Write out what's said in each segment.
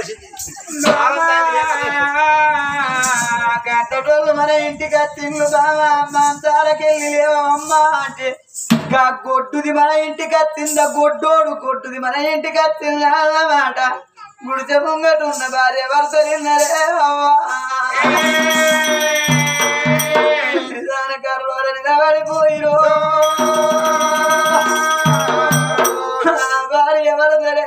కలిసింది గట్టోళ్ళు మన ఇంటికి తిండ్లు బాగా మంచాలకెళ్ళి లేవమ్మ అంటే గొడ్డుది మన ఇంటికి వచ్చిందా గొడ్డోడు కొట్టుది మన ఇంటికి వచ్చిందన్నమాట గుడిసె ముంగట ఉన్న భార్య భర్త నిన్నరే పడిపోయిరు భార్య భర్తలే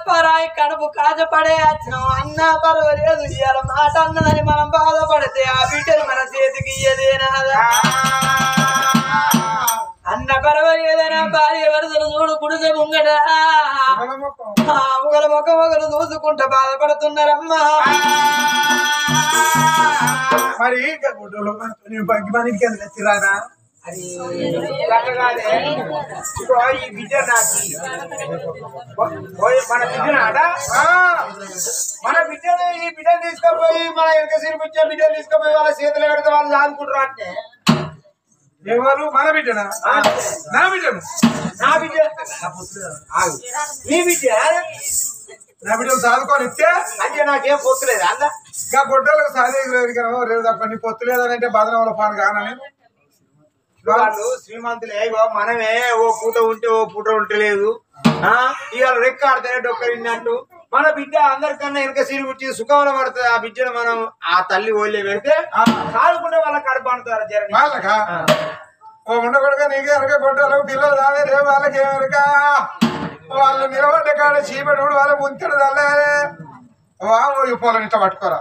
పరాయి కడుపు కాజపడే వచ్చినాం అన్నా పర్వాలేదు ఇవాళ మాట అన్నదని మనం బాధపడితే ఆ బిడ్డను మన చేతికి ఇయ్యదేనా అన్న పర్వాలేదైనా భార్య వరదలు చూడు గుడిసె ముంగట ఒకరు ఒకరు చూసుకుంటా బాధపడుతున్నారమ్మా మరి మనకి తిరారా అది ఈ బిడ్డ మన బిడ్డ మన బిడ్డను ఈ బిడ్డను తీసుకుపోయి మన వెనక సిరిపించే బిడ్డను తీసుకుపోయి వాళ్ళ చేతులు పెడితే వాళ్ళు ఆదుకుంటారు అంటే ఎవరు మన బిడ్డనా నా బిడ్డను నా బిడ్డ నీ బిడ్డ నా బిడ్డను సాదుకొని ఇస్తే అంటే నాకేం పొత్తులేదు అన్న ఇంకా గొడ్డలకు సాధేయలేదు కదా రేపు తప్ప నీ పొత్తులేదని అంటే బదనవల పాను కానని వాళ్ళు శ్రీమంతులే మనమే ఓ పూట ఉంటే ఓ పూట ఉంటలేదు ఇవాళ రెక్క ఆడితేనే డొక్కరిన్నట్టు మన బిడ్డ అందరికన్నా వెనక సీరు పుట్టి సుఖంలో పడుతుంది ఆ బిడ్డను మనం ఆ తల్లి ఓళ్ళే పెడితే కాదుకుంటే వాళ్ళ కడుపు అంటారు జరగ వాళ్ళకా ఓ ఉండకూడగా నీకే వెనక గొడ్డలకు పిల్లలు రావే రేపు వాళ్ళకి ఏమనక వాళ్ళు నిలబడ్డ కాడ చీపెడు వాళ్ళ ముంతడు తల్లారే పొలం ఇట్లా పట్టుకోరా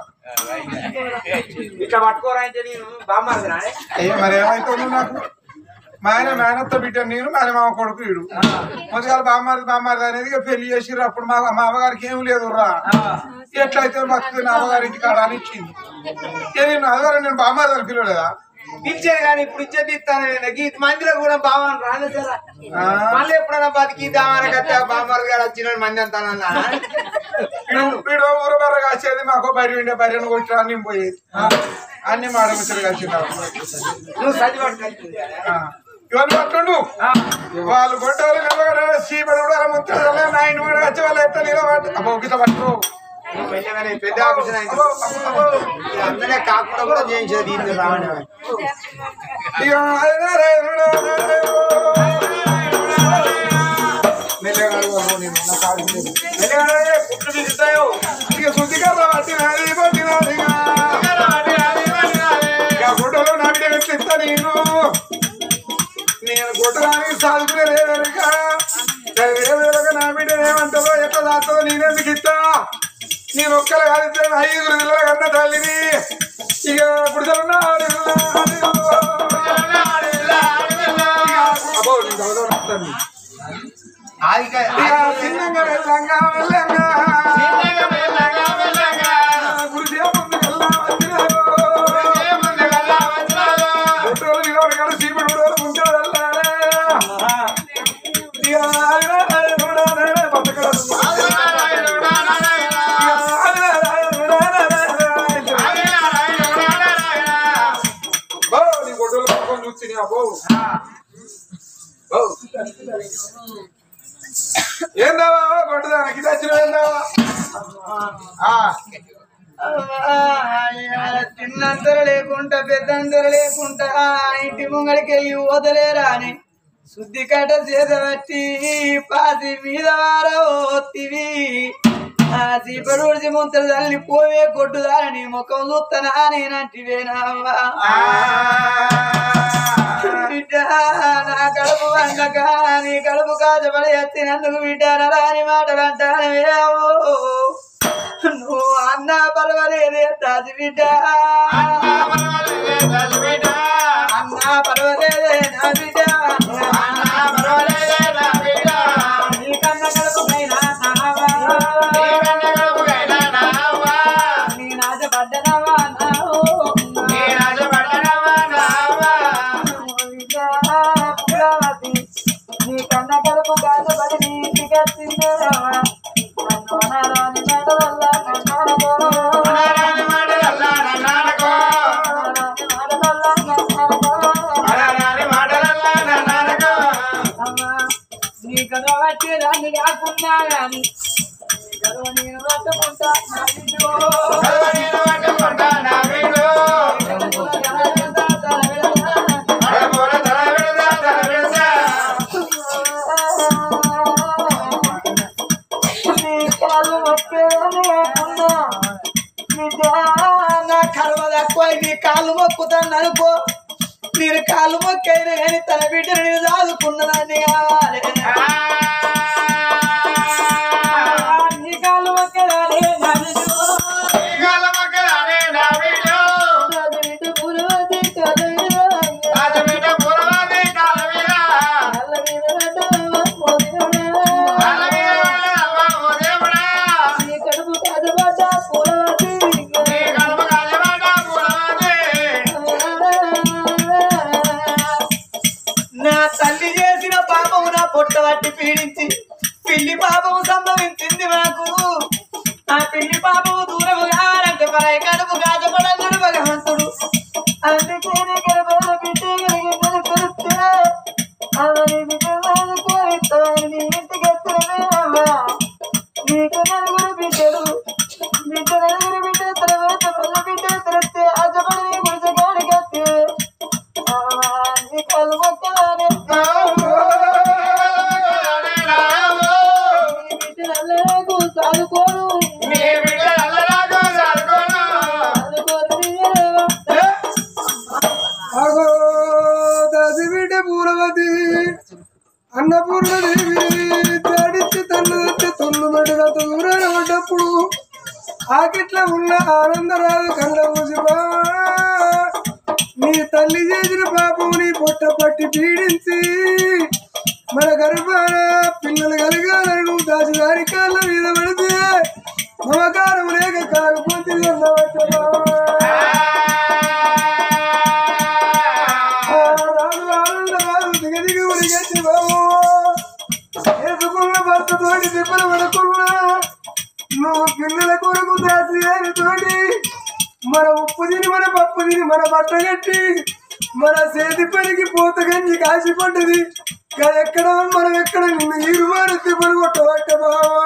ఇట్లా పట్టుకోరా అంటే నేను బామ్మారు మరి ఏమైతే నాకు మా ఆయన మేనత్త బిడ్డ నేను మా మామ కొడుకు వీడు మొదలు బామ్మారిది అనేది పెళ్లి చేసిర్రు అప్పుడు మా అమ్మగారికి ఏం లేదు రా ఎట్లయితే బతుకు నా అమ్మగారింటి కాడ అని ఇచ్చింది నేను అమ్మగారు నేను బామ్మారిని పిలవలేదా పిలిచేది కానీ ఇప్పుడు ఇచ్చేది ఇస్తాను గీత మందిలో కూడా బావని రాలేదు కదా మళ్ళీ ఎప్పుడైనా బతికి దామని కట్టా బామ్మారు గారు వచ్చిన మంది అంతానన్నా వీడు ఊరు బర్ర కాసేది మాకు బరి ఉండే బర్రెను కొట్టినా నేను పోయేది అన్ని మాడముచ్చలు కలిసినావు నువ్వు సది పట్టు ఇవన్నీ పట్టుండు వాళ్ళు కొట్టాలి నిలబడ చీపడు కూడా ముందు నా ఇంటి కూడా వచ్చి వాళ్ళు ఎత్త నిలబడి అబ్బో గిత పట్టు పెద్ద అందరే కాకుండా కూడా చేయించేది రావడం పుట్టు తీస్తాయో ఇక శుద్ధిగా గుడ్డలో నా బిడ్డ ఎట్లిస్తా నేను గుడ్డడానికి సాగుతున్నా లేదనక నా బిడ్డ ఏమంటావో ఎట్లా దాతో నేనెందుకు ఇస్తా నేను ఒక్కరు కాదు 5 పిల్లల కన్నా తల్లిని ఇక గుడిసెలున్నా చిన్నంగా వెళ్ళంగా గుడిసే ముందుకెళ్ళా వచ్చిన చీపుడు ముంచాడు ఏందావా కొట్టదానికి తెచ్చిన ఏందావా చిన్నంతర లేకుండా పెద్దంతర లేకుండా ఇంటి ముంగడికి వెళ్ళి వదలేరా అని శుద్ధి కట్ట చేత బట్టి పాతి మీద వారవోతివి ఆ చీపరుడిచి ముంతలు తల్లి పోవే కొట్టుదారని ముఖం చూస్తానా నేనంటివేనావా బిడ్డ నా కడుపు వండక నీ కడుపు కాజపడి ఎత్తినందుకు బిడ్డ రాని మాటలు అంటానవేవో నువ్వు అన్నా పర్వాలేదే తాజి బిడ్డ అన్నా పర్వాలేదే నా బిడ్డ నీ కన్న కడుపుకైనా నీ నాజ పడ్డనవా నీ కన్న కడుపు కాజపడి నీ ఇంటికి వచ్చిందే వచ్చే దాన్ని కాకుండా కానీ నేను పట్టుకుంటా నా కర్మ తక్కువ నీ కాళ్ళు మొక్కుతాను అనుకో నేను కాళ్ళు మొక్కైనా కానీ తన బిడ్డను నేను దాదుకున్నదాన్ని కావాలి నీ కాళ్ళు మొక్కదానే పొట్టబట్టి పీడించి పిల్లి పాపము సంభవించింది నాకు ఆ పిల్లి పాపము దూరముగా అంటే పరాయి కడుపు కాచపడన్నాడు భగవంతుడు అందుకే గర్భంలో బిడ్డ కలిగిందని తెలిస్తే అవని బిడ్డలు కోరిస్తాను నీ ఇంటికి వస్తున్నావా నీకు నలుగురు బిడ్డలు నలుగురు బిడ్డ తర్వాత పల్ల బిడ్డ తెలిస్తే ఆచపడి గుడిసగాడికి వస్తే నీ కళ్ళు మొక్కలానే పూర్వతి అన్నపూర్ణదేవి జాడిచ్చి తల్లి తొన్ను మెడగా దూరాన పడ్డప్పుడు ఆకిట్ల ఉన్న ఆనందరాజు కళ్ళ మూసి నీ తల్లి చేసిన పాపం నీ పొట్ట పట్టి పీడించి మన గర్భాన పిల్లలు కలిగాలని నువ్వు దాచిదారి కాళ్ళ మీద పడితే మమకారం లేక కాలు పొంది దిగదిగి ఉడిగచ్చి బాబు వేసుకున్న భర్తతోటి దెబ్బలు పడకున్నా నువ్వు పిల్లల కొరకు దాచిదారి తోటి మన ఉప్పు తిని మన పప్పు తిని మన బట్ట కట్టి మన చేతి పనికి పూత గంజి కాసిపడ్డది ఎక్కడ మనం ఎక్కడ నిన్ను ఈరు మారి దెబ్బలు కొట్టబట్ట బావా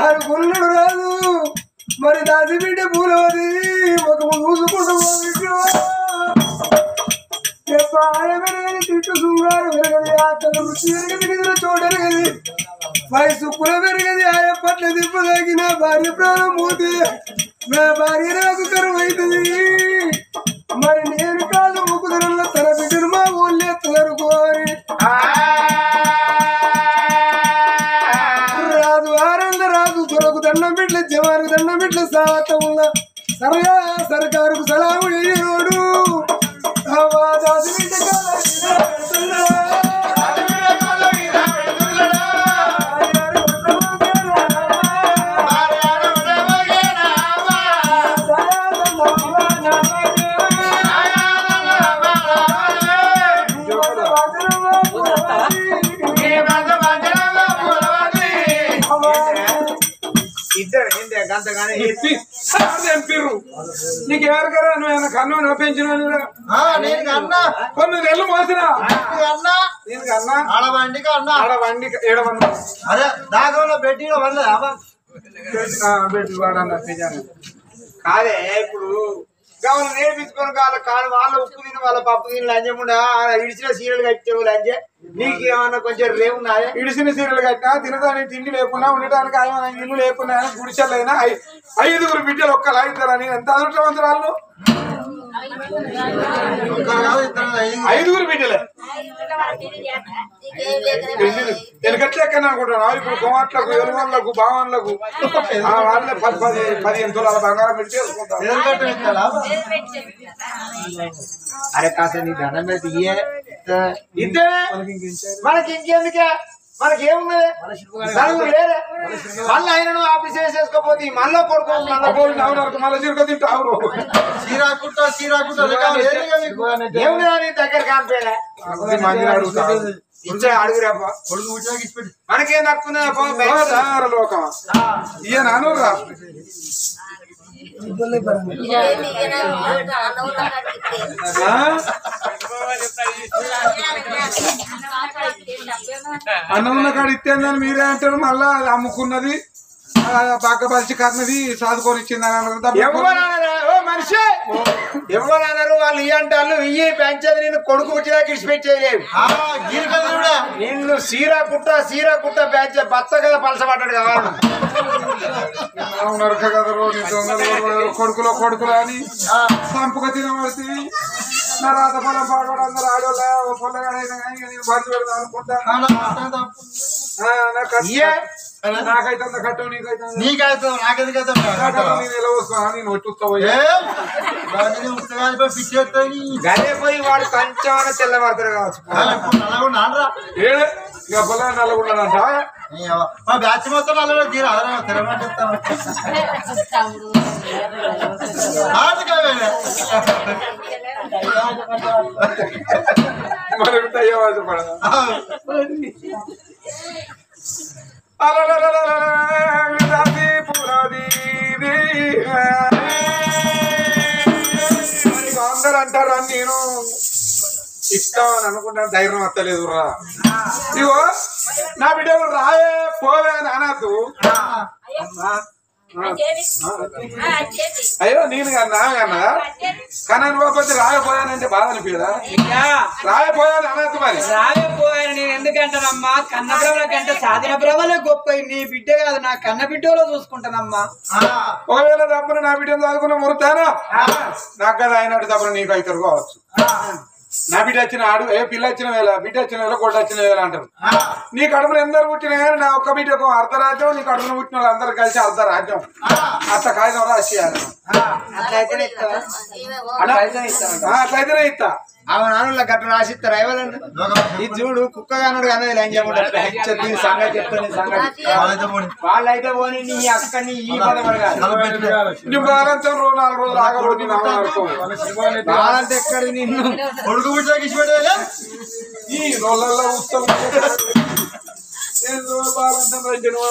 అనుకున్నాడు రాదు మరి దాసి బిడ్డ పూలవది ఒక చూసుకుంటూ తిట్టు సుంగారు పెరగది ఆకలి రుచి పెరగది నిధుల చూడరగది వయసు కుల పెరగది ఆయన పట్ల దెబ్బ తాగిన భార్య ప్రాణం పోతే నా భార్య నాకు కరువు అవుతుంది మరి నేను కాళ్ళు ముక్కుదరంలో తన బిడ్డను మా ఊళ్ళో ఎత్తదనుకోని రాదు ఆనంద రాదు దొరకు దండం బిడ్డ జవానికి దండం బిడ్డ సాతం ఉన్న సరగా సర్కారుకు సలాము చేయనోడు దాసి బిడ్డ నీకు ఎవరికరా నువ్వు కన్ను పెంచిన కొన్ని నెలలు మోసిన ఆడబండి ఏడవన్నా అరే దాగంలో బెడ్డీలో పడలేదు బెడ్లు వాడన్న కాదే ఇప్పుడు గవర్న నేర్పించుకొని కాదు వాళ్ళ ఉప్పు తిని వాళ్ళ పప్పు తిని లంచముండా ఇడిచిన సీరియల్ కట్టేవు లంచే నీకు ఏమన్నా కొంచెం రేవున్నాయా ఇడిచిన సీరియల్ కట్టినా తినడానికి తిండి లేకున్నా ఉండటానికి ఆయన ఇల్లు లేకున్నా గుడిసెలైనా 5 బిడ్డలు ఒక్కలా ఇద్దరని ఎంత అదృష్టవంతురాలు 5 బిడ్డలే వెనకట్లే ఎక్కడ అనుకుంటున్నావు ఇప్పుడు కోమట్లకు ఎరువులకు భావన్లకు వాళ్ళే 10-15 తులాల బంగారం పెట్టి అరే కాస్త నీ దండం పెట్టి ఇంతే మనకి ఇంకెందుకే మనకేమున్నది నలుగురు లేరే మళ్ళీ ఆయన ఆఫీస్ వేసేసుకోపోతే మళ్ళీ కొడుకు మళ్ళీ చిరుక తింటావు ఏమున్నా దగ్గర కానిపోయినా అడుగురేపా మనకేం తక్కువ లోకం ఈయన అనురా అన్నం ఉన్న కాడ ఇచ్చేందని మీరే అంటారు మళ్ళా అమ్ముకున్నది బాగా పరిచి కన్నది చదువుకొని ఇచ్చిందని మనిషి ఎవరన్నారు వాళ్ళు ఇయ్య అంటారు ఇయ్యి పెంచేది నేను కొడుకు వచ్చినాక ఇడిచిపెట్టేయలేవు నిన్ను సీరా కుట్ట పెంచే బత్త కదా పలసపడ్డాడు కావాలి నరక కదా కొడుకులో అని సంపుగా తినబడితే నా రాత పొలం పాడవాడు అందరు ఆడవాళ్ళ పొల్లగాడైనా కానీ నేను బంధు పెడదాం అనుకుంటా నాకైతే కట్టు నీకైతే నాకెందుకైతే నేను ఎలా వస్తున్నా నేను వచ్చుస్తావు గదే పోయి వాడు కంచం తెల్లబడతాడు కావచ్చు ఇక పొలం నల్లగున్నాడంట బ్యాచ్ మొత్తం నల్ల తీరా మనకు తయ్యవాస పడదా అందరు అంటారు అని నేను ఇష్టం అని అనుకుంటాను ధైర్యం వస్తలేదు రా ఇగో నా బిడ్డలు రాయే పోవే అని అనద్దు అయ్యో నేను కన్నా కానీ అనుకోకపోతే రాయపోయానంటే బాధ అనిపించదా రాయపోయాను అనద్దు మరి రాయపోయాను నేను ఎందుకంటానమ్మా కన్న బ్రహ్మల కంటే సాధన బ్రహ్మలే గొప్ప నీ బిడ్డ కాదు నా కన్న బిడ్డలో చూసుకుంటానమ్మా ఒకవేళ తప్పని నా బిడ్డను చదువుకున్న మురుతానా నాకు కదా అయినట్టు తప్పని నీకు అవుతారు కావచ్చు నా బిడ్డ వచ్చిన ఆడు ఏ పిల్ల వచ్చిన వేళ బిడ్డ వచ్చిన వేళ కొట్ట వచ్చిన వేళ అంటారు నీ కడుపున ఎందరు పుట్టిన కానీ నా ఒక్క బిడ్డకు అర్ధరాజ్యం నీ కడుపున పుట్టిన వాళ్ళు అందరు కలిసి అర్ధరాజ్యం అట్లా కాగితం రాసియాలి అట్లయితేనే ఇస్తా ఆమె నాన్న గట్ట రాసిస్తారా ఎవరండి ఇది చూడు కుక్క కానుడు అనేది దీని సంగతి చెప్తాను సంగతి వాళ్ళైతే పోనీ నీ అక్కని ఈ నువ్వు బాలంతం 4 రోజులు ఆగబోతుంది బాలంత ఎక్కడి నిన్ను కొడుకు పుట్టిన ఈ రోజుల్లో ఉత్సవం బాలంతం రైతును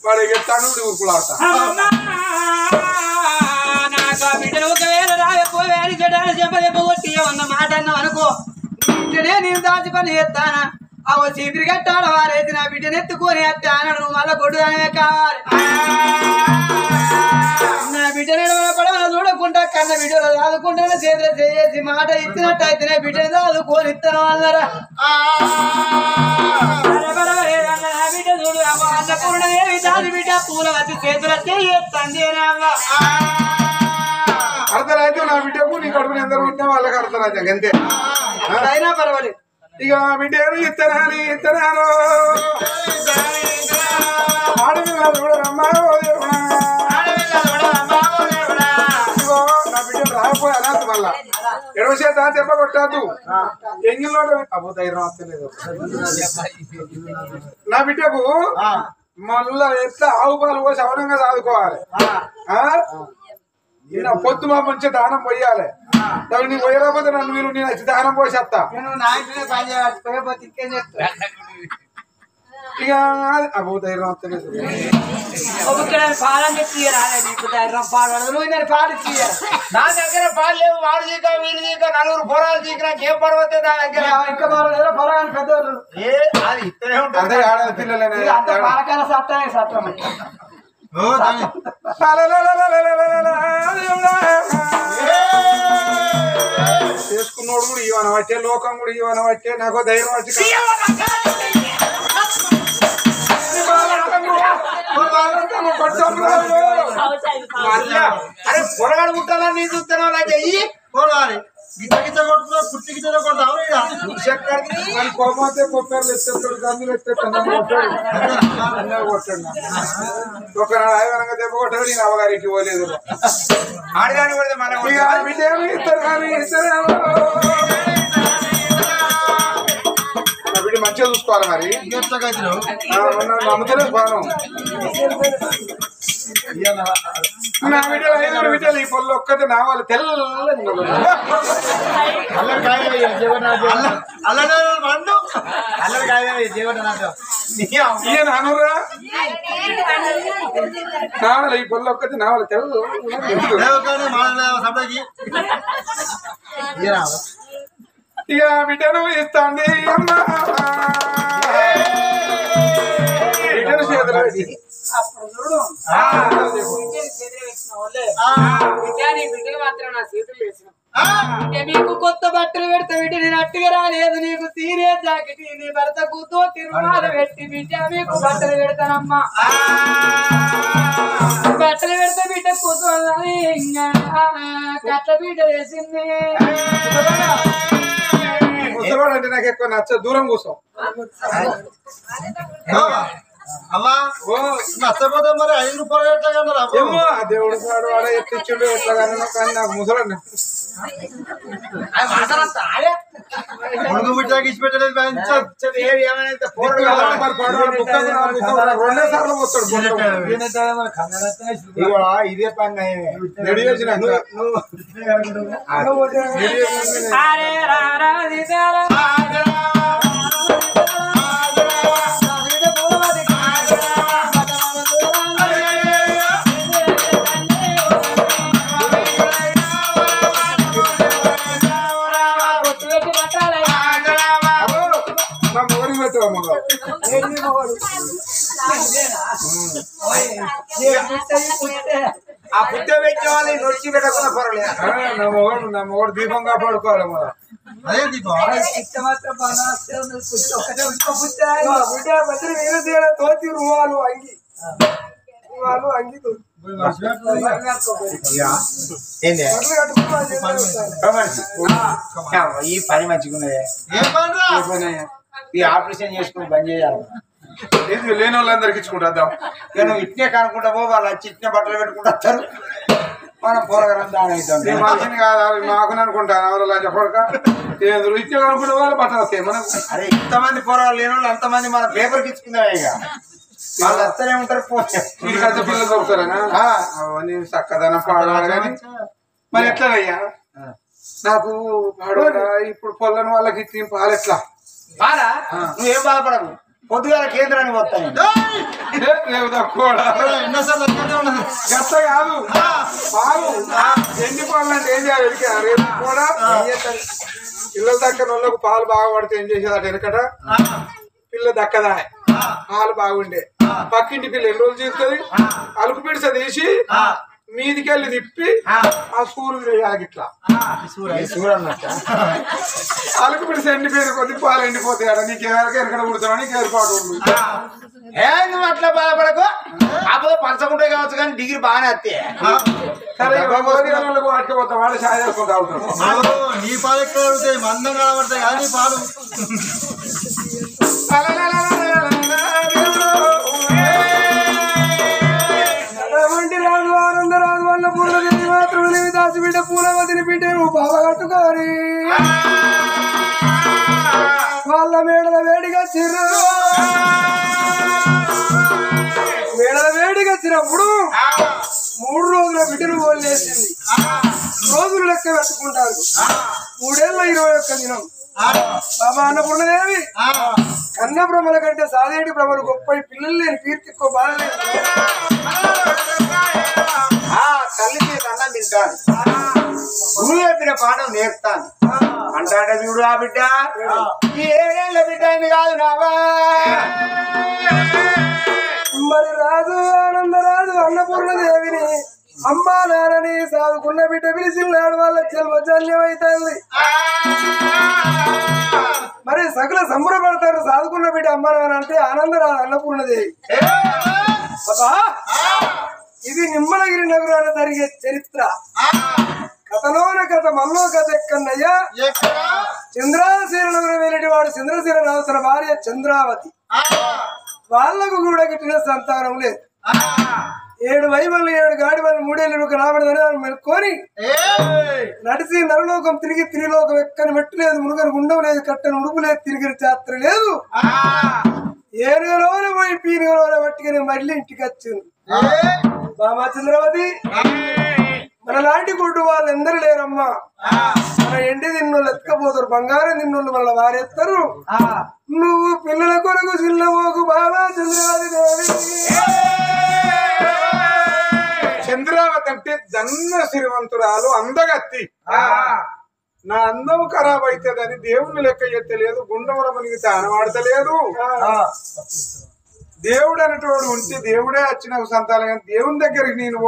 వాడికి ఎత్తాను ఊరుకులాడతా బిడ్డను ఒకవేళ రాయపోయాని చెడ్డాన్ని చెప్పొట్టి అన్న మాట అన్నావు అనుకో బిడ్డనే నేను దాచి పని చేస్తానా అవ చీపిరి కట్టాడు వారైతే నా బిడ్డను ఎత్తుకొని అన్నాడు నువ్వు మళ్ళా కొడుదానే కావాలి నా బిడ్డని పడవ చూడకుండా కన్న బిడ్డలో చదువుకుంటాను చేతులు చేసి మాట ఇచ్చినట్టు అయితేనే బిడ్డని చదువుకొని ఇస్తాను అన్నారా బిడ్డ చూడు అన్నపూర్ణదేవి దాని బిడ్డ పూల వచ్చి చేతులు చేస్తాంది అర్ధరాజ్యం నా బిడ్డకు నీ కడుపుని ఎందరు పుట్టినా వాళ్ళకి అర్ధరాజ్యం అంతే అయినా పర్వాలేదు ఇక బిడ్డ ఏమి ఇస్తాను ఆడపిల్ల చూడరమ్మా నా బిడ్డను రాకపోయి అనాథ మళ్ళా ఎడవ చేత దెబ్బ కొట్టద్దు ఎంగిల్లో అబ్బో ధైర్యం వస్తలేదు నా బిడ్డకు మళ్ళా ఎట్లా ఆవు పాలు పోసి అవనంగా సాదుకోవాలి నేను పొద్దు మా మంచి దానం పోయాలి నీ పోయకపోతే నన్ను మీరు నేను వచ్చి దానం పోసేస్తా ఇక అబ్బో ధైర్యం వస్తలేదు నా దగ్గర పాలు లేవు వాడు చీక వీడు చీక 4 పొరాలు చీక నాకేం పడవతే నా దగ్గర ఇంకా పొరగాని పెద్దోళ్ళు అది ఇస్తూనే ఉంటుంది అదే ఆడ పిల్లలనే పాలకాల సట్టమే సట్టమే చేసుకున్నోడు కూడా ఇవన వచ్చే లోకం కూడా ఇవన వచ్చే నాకు ధైర్యం వచ్చి అరే పొరగాడు పుట్టాలని నేను చూస్తున్నావు అంటే పొరగాలి గిట్ట కొడుతున్నా పుట్టి గిట్ట కొడతావు కోపతే కొప్పారు ఎత్తేస్తాడు గందులు ఎత్తేస్తాడు ఒకనాడు ఆయనంగా దెబ్బ కొట్టాడు నేను అవగారికి పోలేదు ఆడగాని కూడా మన ఇస్తారు కానీ బిడ్డ మంచిగా చూసుకోవాలి మరి నమ్ముతలేదు బాను నా బిడ్డలు 5 బిడ్డలు ఈ పొల్లు ఒక్కతే నా వాళ్ళు ఈయన అనురా నావల ఈ పొల్లు ఒక్కతే నా వాళ్ళు ఇక బిడ్డను ఇస్తాంది అమ్మా బిడ్డను చేతులు పెట్టి అప్పుడు చూడు బిడ్డలు మాత్రం నా చేతులు వేసిన నీకు కొత్త బట్టలు పెడితే బిడ్డ నేను అట్టుగా రాలేదు నీకు తీరే జాకెట్ నీ భర్త కూతో తిరుమల పెట్టి బిడ్డ మీకు బట్టలు పెడతానమ్మా బట్టలు పెడితే బిడ్డ కూతురు కట్ల బిడ్డ వేసింది అంటే నాకు ఎక్కువ నచ్చ దూరం కూర్చో అమ్మా నచ్చపోతే మరి 5 రూపాయలు ఎట్లా కన్నారా ఏమో ఆ దేవుడు వాడు వాడ ఎత్తిచ్చుండు ఎట్లా కన్నా కానీ నాకు ముసలండి ముడుగు బిడ్డకి ఇచ్చి పెట్టలేదు రెండే సార్లు పోతాడు ఇదే పని రెడీ చేసిన ఆ పుట్ట పెట్టే వాళ్ళు నొచ్చి పెట్టకుండా పర్వాలేదు నా మొగడు దీపం కాపాడుకోవాలి మన అదే దీపం తోచి రువాలు అంగి అంగి ఈ పని మంచిగున్నదే ఈ ఆపరేషన్ చేసుకుని బంద్ చేయాలి లేని వాళ్ళందరికి ఇచ్చుకుంటాం నేను ఇట్నే కనుక్కుంటామో వాళ్ళు వచ్చి ఇట్నే బట్టలు పెట్టుకుంటారు మనం పోరగలం దాని అవుతాం మనిషిని కాదు మాకు అనుకుంటాను ఎవరు చెప్పక ఇచ్చే కనుకుంటే వాళ్ళు బట్టలు వస్తాయి మనం అరే ఇంతమంది పోరాలు లేని వాళ్ళు అంతమంది మన పేపర్కి ఇచ్చుకుందాం ఇక వాళ్ళు వస్తూనే ఉంటారు పోతే వీడికంత పిల్లలు దొరుకుతారనా అవన్నీ చక్కదనం పాడవాడు కానీ మరి ఎట్లనయ్యా నాకు పాడవాడ ఇప్పుడు పొల్లని వాళ్ళకి ఇచ్చిన పాలు ఎట్లా బాగా నువ్వేం బాధపడకు పొద్దుగాల కేంద్రానికి వస్తాను గట్ట కాదు పాలు ఎన్ని పాలు అంటే ఏం చేయాలి రేపు కూడా పిల్లల దక్కన వాళ్ళకు పాలు బాగా పడితే ఏం చేసేదట వెనకట పిల్ల దక్కదా పాలు బాగుండే పక్కింటి పిల్ల ఎన్ని రోజులు చేస్తుంది అలుకు పిడిస తీసి మీదికెళ్ళి తిప్పి ఆ సూర్యుడు వేయాలి ఇట్లా అలుకు పిడిస ఎండిపోయిన కొద్ది పాలు ఎండిపోతాయి అడ నీకు ఎనకడ కూర్చోవా నీకు ఏర్పాటు ఉంది నువ్వు అట్లా బాధపడకు కాకపోతే పంచకుంటే కావచ్చు కానీ డిగ్రీ బాగానే వస్తాయి సరే వాళ్ళకు పట్టుకుపోతాం వాళ్ళు సాయం చేసుకుంటా ఉంటారు నీ పాలు ఎక్కడ పడతాయి మందం కనబడతాయి కానీ నీ పాలు రాజు ఆనంద రాజు వల్ల పూర్ణదేవి మాత్రం దాసి బిడ్డ పూలవతిని బిడ్డ బాగా కట్టుకోని వాళ్ళ మేడల వేడిగా చిర్రు మేడల వేడిగా వచ్చినప్పుడు 3 రోజుల బిడ్డను పోలేసింది రోజులు లెక్క పెట్టుకుంటారు 3 ఏళ్ళ 21 దినం బాబా అన్నపూర్ణదేవి కన్న బ్రహ్మల కంటే సాదేటి బ్రహ్మలు గొప్ప పిల్లలు లేని కీర్తి ఎక్కువ బాధలేదు తల్లికి అన్నం తింటాను గురువు చెప్పిన పాఠం నేర్పుతాను అంటాడ చూడు ఆ బిడ్డ ఈ 7 ఏళ్ళ బిడ్డ అయింది కాదు నావా మరి రాజు ఆనందరాజు అన్నపూర్ణదేవిని అమ్మా నాన్నని సాదుకున్న బిడ్డ పిలిచిన్నాడు వాళ్ళ జన్మజన్యం అవుతుంది మరి సకల సంబరపడతారు సాదుకున్న బిడ్డ అమ్మ నాన్న అంటే ఆనందరాజు అన్నపూర్ణదేవి బాబా ఇది నిమ్మలగిరి నగరాన జరిగే చరిత్ర కథలోన కథ మల్లో కథ ఎక్కన్నయ్యా చంద్రాశీల నగరం వెళ్ళేటి వాడు చంద్రశీల రావు తన భార్య చంద్రావతి వాళ్లకు కూడా గిట్టిన సంతానం లేదు 7 వైమల్ని 7 గాడివల్ని 3 ఏళ్ళు రాబడదని మెలుకొని నడిచి నరలోకం తిరిగి త్రిలోకం ఎక్కని మెట్టు లేదు మునుగని గుండం లేదు కట్టని ఉడుపు లేదు తిరిగిన చాత్ర లేదు 7 రోజులు పోయి 4 రోజులు పట్టుకుని మళ్ళీ ఇంటికి వచ్చింది బామా చంద్రవతి మన లాంటి గుడ్డు వాళ్ళందరూ లేరమ్మా మన ఎండి తిన్నోళ్ళు ఎత్తుకపోతారు బంగారం తిన్నోళ్ళు వాళ్ళ వారెత్తారు నువ్వు పిల్లల కొరకు చిన్నమోకు బాబా చంద్రవతి దేవి చంద్రావతి అంటే జన్మ శ్రీమంతురాలు అందగత్తి నా అందం ఖరాబ్ అవుతుందని దేవుణ్ణి లెక్క చెత్తలేదు, గుండముల మనకి తానవాడతలేదు. దేవుడు అనేటోడు ఉంటే దేవుడే వచ్చిన సంతానం, దేవుని దగ్గరికి నేను